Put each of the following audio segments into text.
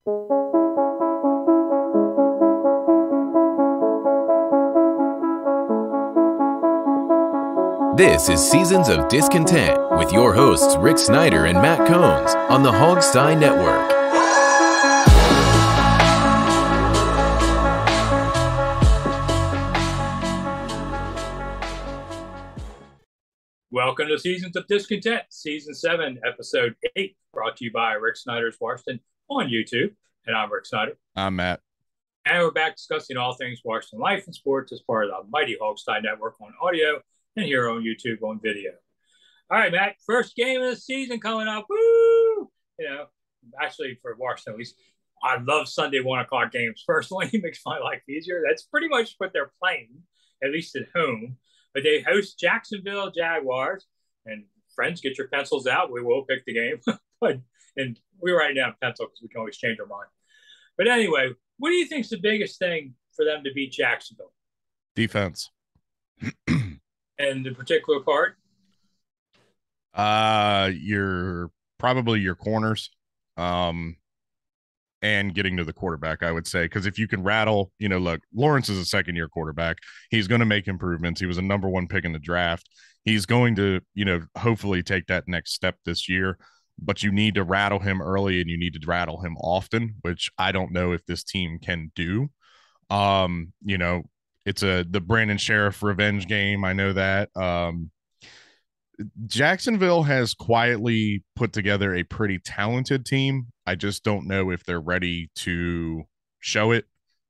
This is Seasons of Discontent with your hosts Rick Snyder and Matt Combs on the Hogstein Network. Welcome to Seasons of Discontent, Season 7, Episode 8, brought to you by Rick Snyder's Washington on YouTube. And I'm Rick Snyder. I'm Matt. And we're back discussing all things Washington life and sports as part of the mighty Hogstein Network on audio and here on YouTube on video. All right, Matt, first game of the season coming up. Woo! You know, actually for Washington at least, I love Sunday 1 o'clock games. Personally, it makes my life easier. That's pretty much what they're playing, at least at home. But they host Jacksonville Jaguars. And friends, get your pencils out. We will pick the game. And we're writing down pencil because we can always change our mind. But anyway, what do you think is the biggest thing for them to beat Jacksonville? Defense. And the particular part? Your probably your corners. And getting to the quarterback, I would say, because if you can rattle, look, Lawrence is a second-year quarterback. He's going to make improvements. He was a number 1 pick in the draft. He's going to, hopefully take that next step this year. But you need to rattle him early and you need to rattle him often, which I don't know if this team can do. It's the Brandon Sheriff revenge game. I know that. Jacksonville has quietly put together a pretty talented team. I just don't know if they're ready to show it.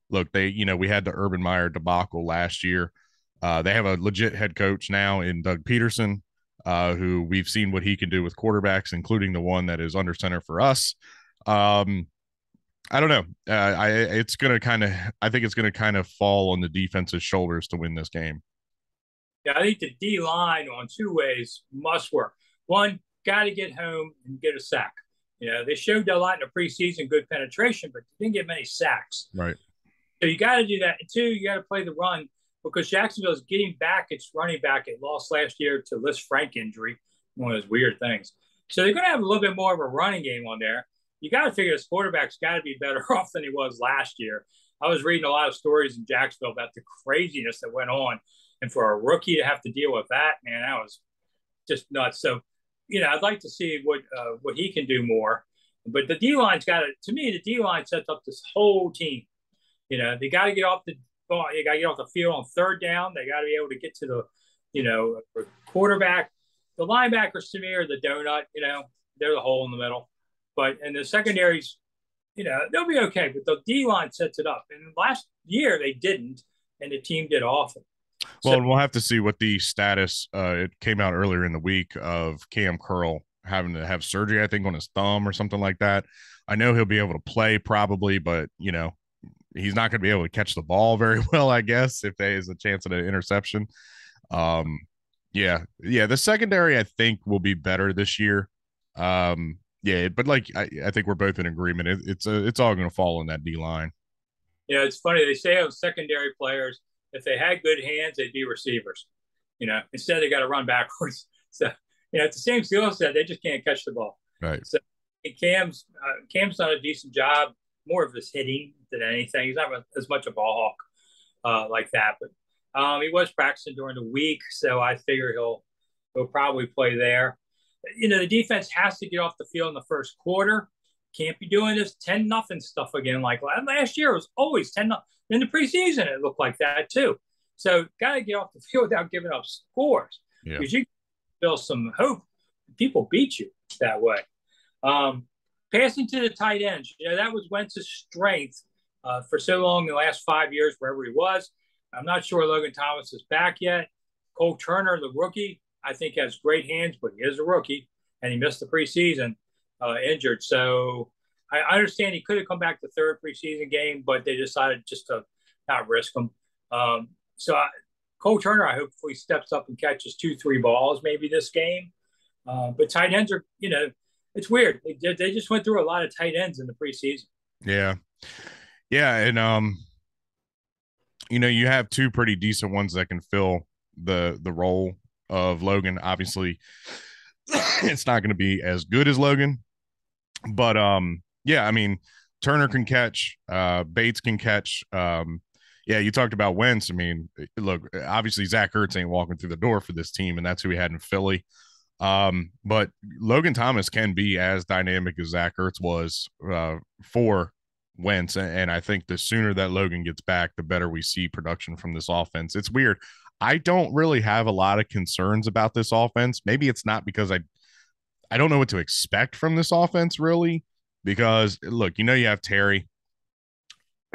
Look, we had the Urban Meyer debacle last year. They have a legit head coach now in Doug Peterson, who we've seen what he can do with quarterbacks, including the one that is under center for us. I don't know. I think it's going to kind of fall on the defense's shoulders to win this game. Yeah, I think the D-line on 2 ways must work. One, got to get home and get a sack. They showed a lot in the preseason, good penetration, but they didn't get many sacks. Right. So you got to do that. And 2, you got to play the run because Jacksonville is getting back its running back. It lost last year to Liz Frank injury, one of those weird things. So they're going to have a little bit more of a running game on there. You got to figure this quarterback's got to be better off than he was last year. I was reading a lot of stories in Jacksonville about the craziness that went on. And for a rookie to have to deal with that, man, that was just nuts. So, I'd like to see what he can do more. But the D-line's got to – to me, the D-line sets up this whole team. They got to get off the ball. They got to get off the field on third down. They got to be able to get to the, quarterback. The linebackers, to me, are the donut. They're the hole in the middle. And the secondaries, they'll be okay. But the D-line sets it up. And last year they didn't, and the team did awful. Well, and we'll have to see what the status, it came out earlier in the week of Cam Curl having to have surgery, I think, on his thumb or something like that. I know he'll be able to play probably, but, he's not going to be able to catch the ball very well, I guess, if there is a chance at an interception. The secondary, I think, will be better this year. But I think we're both in agreement. It's all going to fall on that D-line. It's funny. They say of secondary players, if they had good hands, they'd be receivers. Instead they got to run backwards. So, it's the same skill set. They just can't catch the ball. Right. So Cam's done a decent job, more of his hitting than anything. He's not as much a ball hawk like that. But he was practicing during the week, so I figure he'll probably play there. The defense has to get off the field in the first quarter. Can't be doing this 10-0 stuff again. Like last year, it was always 10-0. In the preseason, it looked like that too. So, got to get off the field without giving up scores. Yeah. Because you feel some hope. People beat you that way. Passing to the tight ends, that was Wentz's strength for so long in the last 5 years, wherever he was. I'm not sure Logan Thomas is back yet. Cole Turner, the rookie, I think has great hands, but he is a rookie, and he missed the preseason injured. So, I understand he could have come back the third preseason game, but they decided just to not risk him. Cole Turner, I hopefully steps up and catches 2-3 balls maybe this game. But tight ends are, it's weird. They just went through a lot of tight ends in the preseason. Yeah. Yeah. And, you have 2 pretty decent ones that can fill the role of Logan. Obviously, it's not going to be as good as Logan, but Turner can catch, Bates can catch. Yeah, you talked about Wentz. I mean, look, obviously Zach Ertz ain't walking through the door for this team, and that's who we had in Philly. But Logan Thomas can be as dynamic as Zach Ertz was for Wentz, and I think the sooner that Logan gets back, the better we see production from this offense. It's weird. I don't really have a lot of concerns about this offense. Maybe it's not because I don't know what to expect from this offense, really, because look, you have Terry.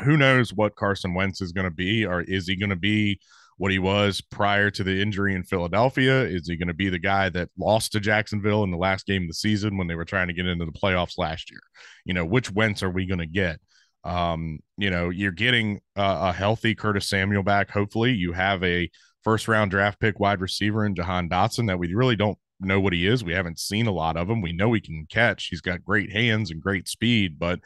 Who knows what Carson Wentz is going to be, or is he going to be what he was prior to the injury in Philadelphia? Is he going to be the guy that lost to Jacksonville in the last game of the season when they were trying to get into the playoffs last year? Which Wentz are we going to get? You're getting a healthy Curtis Samuel back. Hopefully you have a first round draft pick wide receiver in Jahan Dotson that we really don't know what he is. We haven't seen a lot of him. We know he can catch. He's got great hands and great speed, but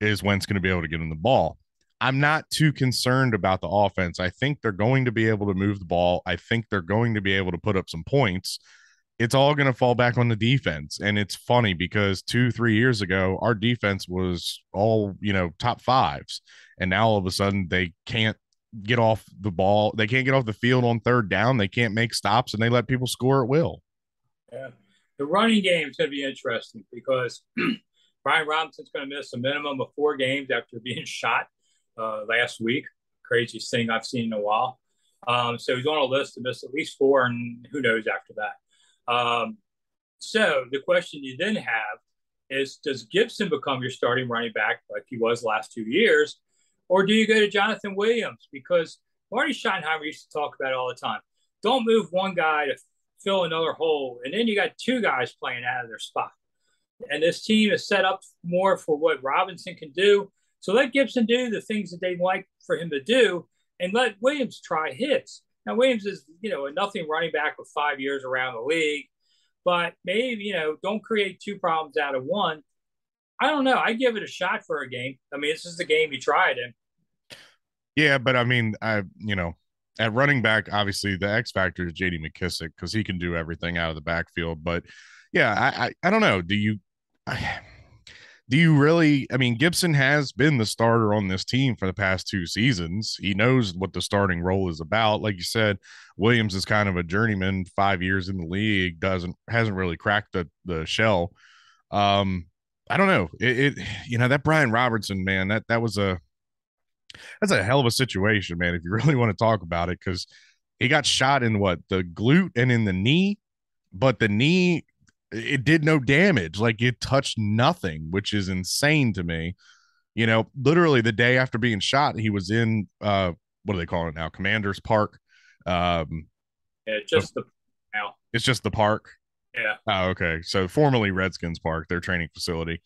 is Wentz going to be able to get him the ball? I'm not too concerned about the offense. I think they're going to be able to move the ball. I think they're going to be able to put up some points. It's all going to fall back on the defense. And it's funny because 2-3 years ago, our defense was all, top fives. And now all of a sudden they can't get off the ball. They can't get off the field on third down. They can't make stops, and they let people score at will. Yeah. The running game is going to be interesting because Brian Robinson's going to miss a minimum of 4 games after being shot last week. Craziest thing I've seen in a while. So he's on a list to miss at least 4, and who knows after that. So the question you then have is, does Gibson become your starting running back like he was last 2 years? Or do you go to Jonathan Williams? Because Marty Schottenheimer used to talk about it all the time. Don't move one guy to fill another hole, and then you got 2 guys playing out of their spot. And this team is set up more for what Robinson can do. So let Gibson do the things that they like for him to do, and let Williams try his. Now, Williams is, a nothing running back with 5 years around the league, but maybe, don't create 2 problems out of 1. I don't know. I give it a shot for a game. I mean, this is the game you try it in. Yeah, but I mean, at running back, obviously the X factor is J.D. McKissick because he can do everything out of the backfield. But yeah, I don't know. Do you really? I mean, Gibson has been the starter on this team for the past 2 seasons. He knows what the starting role is about. Like you said, Williams is kind of a journeyman, 5 years in the league, hasn't really cracked the shell. I don't know. That Brian Robertson, man, that's a hell of a situation, man, if you really want to talk about it, because he got shot in the glute and in the knee, but the knee, it did no damage. Like, it touched nothing, which is insane to me. Literally the day after being shot, he was in what do they call it now? Commanders Park. It's just the park. Yeah. Oh, okay. So formerly Redskins Park, their training facility.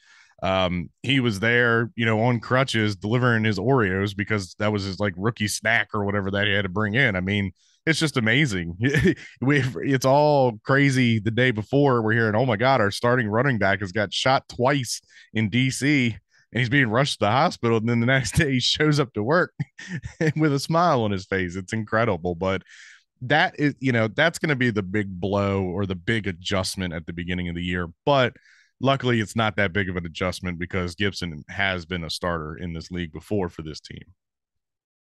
He was there, on crutches delivering his Oreos because that was his rookie snack or whatever that he had to bring in. I mean, it's just amazing. It's all crazy. The day before, we're hearing, oh my God, our starting running back has got shot twice in DC and he's being rushed to the hospital. And then the next day he shows up to work with a smile on his face. It's incredible. But that is, that's going to be the big blow or the big adjustment at the beginning of the year. But luckily, it's not that big of an adjustment because Gibson has been a starter in this league before for this team.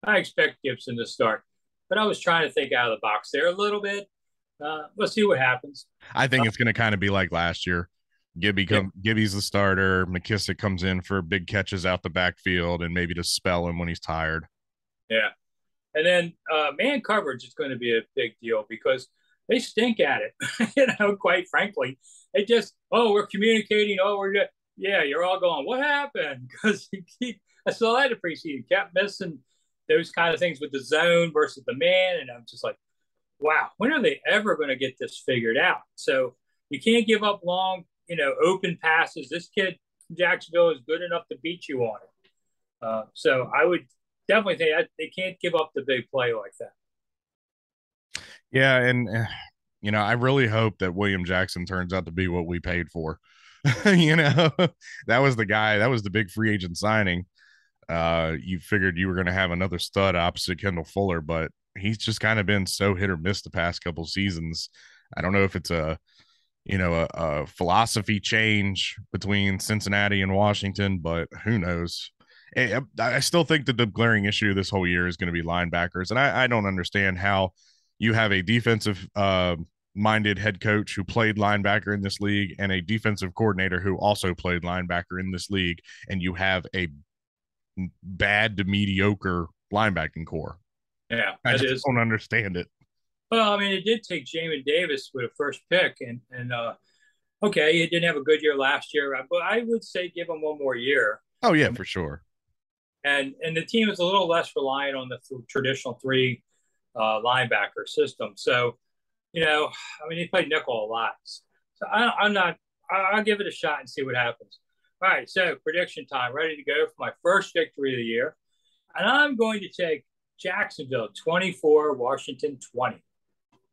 I expect Gibson to start, but I was trying to think out of the box there a little bit. Let's see what happens. I think it's going to kind of be like last year. Gibby's the starter. McKissick comes in for big catches out the backfield and maybe to spell him when he's tired. Yeah. And then man coverage is going to be a big deal because they stink at it. Quite frankly, they just, we're communicating. You're all going, what happened? Because I saw that in preseason, kept missing those kind of things with the zone versus the man. And I'm just like, wow, when are they ever going to get this figured out? So you can't give up long, open passes. This kid from Jacksonville is good enough to beat you on it. So I would definitely think they can't give up the big play like that. Yeah, and I really hope that William Jackson turns out to be what we paid for. That was the guy. That was the big free agent signing. You figured you were going to have another stud opposite Kendall Fuller, but he's just kind of been so hit or miss the past couple seasons. I don't know if it's a philosophy change between Cincinnati and Washington, but who knows? I still think that the glaring issue this whole year is going to be linebackers. And I don't understand how you have a defensive minded head coach who played linebacker in this league and a defensive coordinator who also played linebacker in this league, and you have a bad to mediocre linebacking core. Yeah, I just don't understand it. Well, I mean, it did take Jamin Davis with a first pick, and okay, he didn't have a good year last year, but I would say give him one more year. Oh yeah, for sure. And the team is a little less reliant on the traditional three linebacker system. So, you know, I mean, he played nickel a lot. So I'll give it a shot and see what happens. All right, so prediction time, ready to go for my first victory of the year. And I'm going to take Jacksonville 24, Washington 20.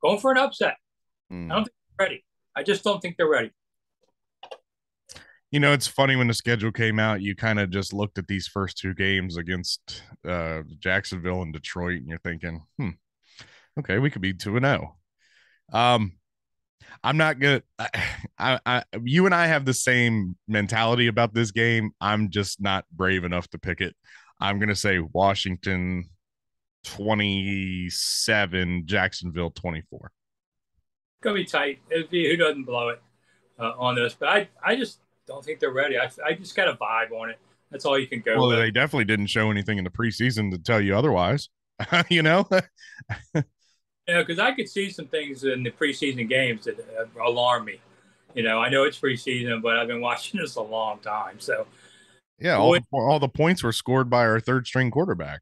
Going for an upset. I don't think they're ready. I just don't think they're ready. You know, it's funny when the schedule came out, you kind of just looked at these first two games against Jacksonville and Detroit, and you're thinking, okay, we could be 2-0. I'm not good. You and I have the same mentality about this game. I'm just not brave enough to pick it. I'm going to say Washington 27, Jacksonville 24. Going to be tight. It'd be who doesn't blow it on this. But I just don't think they're ready. I just got a vibe on it. That's all you can go with. They definitely didn't show anything in the preseason to tell you otherwise, you know? Yeah, because I could see some things in the preseason games that alarm me. You know, I know it's preseason, but I've been watching this a long time. So, yeah, all the points were scored by our third string quarterback.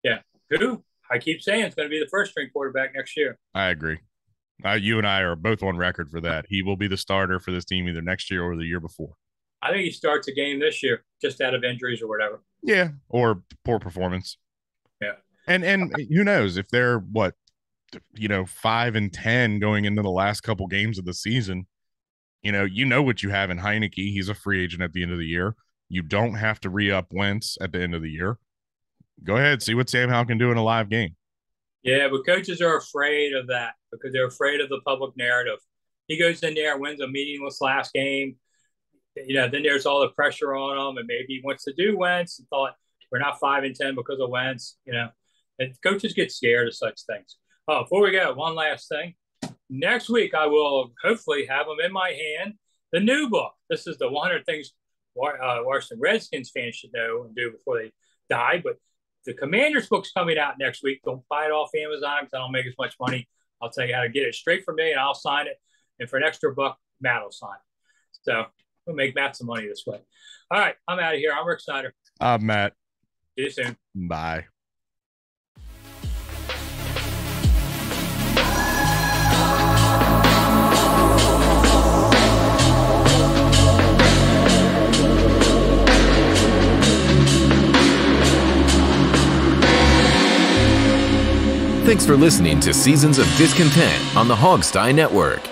Yeah, who I keep saying it's going to be the first string quarterback next year. I agree. You and I are both on record for that. He will be the starter for this team either next year or the year before. I think he starts a game this year just out of injuries or whatever. Yeah, or poor performance. Yeah. And who knows if they're 5-10 going into the last couple games of the season. You know what you have in Heineke. He's a free agent at the end of the year. You don't have to re-up Wentz at the end of the year. Go ahead, see what Sam Howell can do in a live game. Yeah, but coaches are afraid of that because they're afraid of the public narrative. He goes in there, wins a meaningless last game. You know, then there's all the pressure on him, and maybe he wants to do Wentz and thought we're not 5-10 because of Wentz. You know, and coaches get scared of such things. Oh, before we go, one last thing. Next week, I will hopefully have them in my hand. The new book. This is the 100 things Washington Redskins fans should know and do before they die. But the Commanders book's coming out next week. Don't buy it off Amazon because I don't make as much money. I'll tell you how to get it straight from me, and I'll sign it. And for an extra buck, Matt will sign it. So we'll make Matt some money this way. All right, I'm out of here. I'm Rick Snyder. I'm Matt. See you soon. Bye. Thanks for listening to Seasons of Discontent on the Hogstye Network.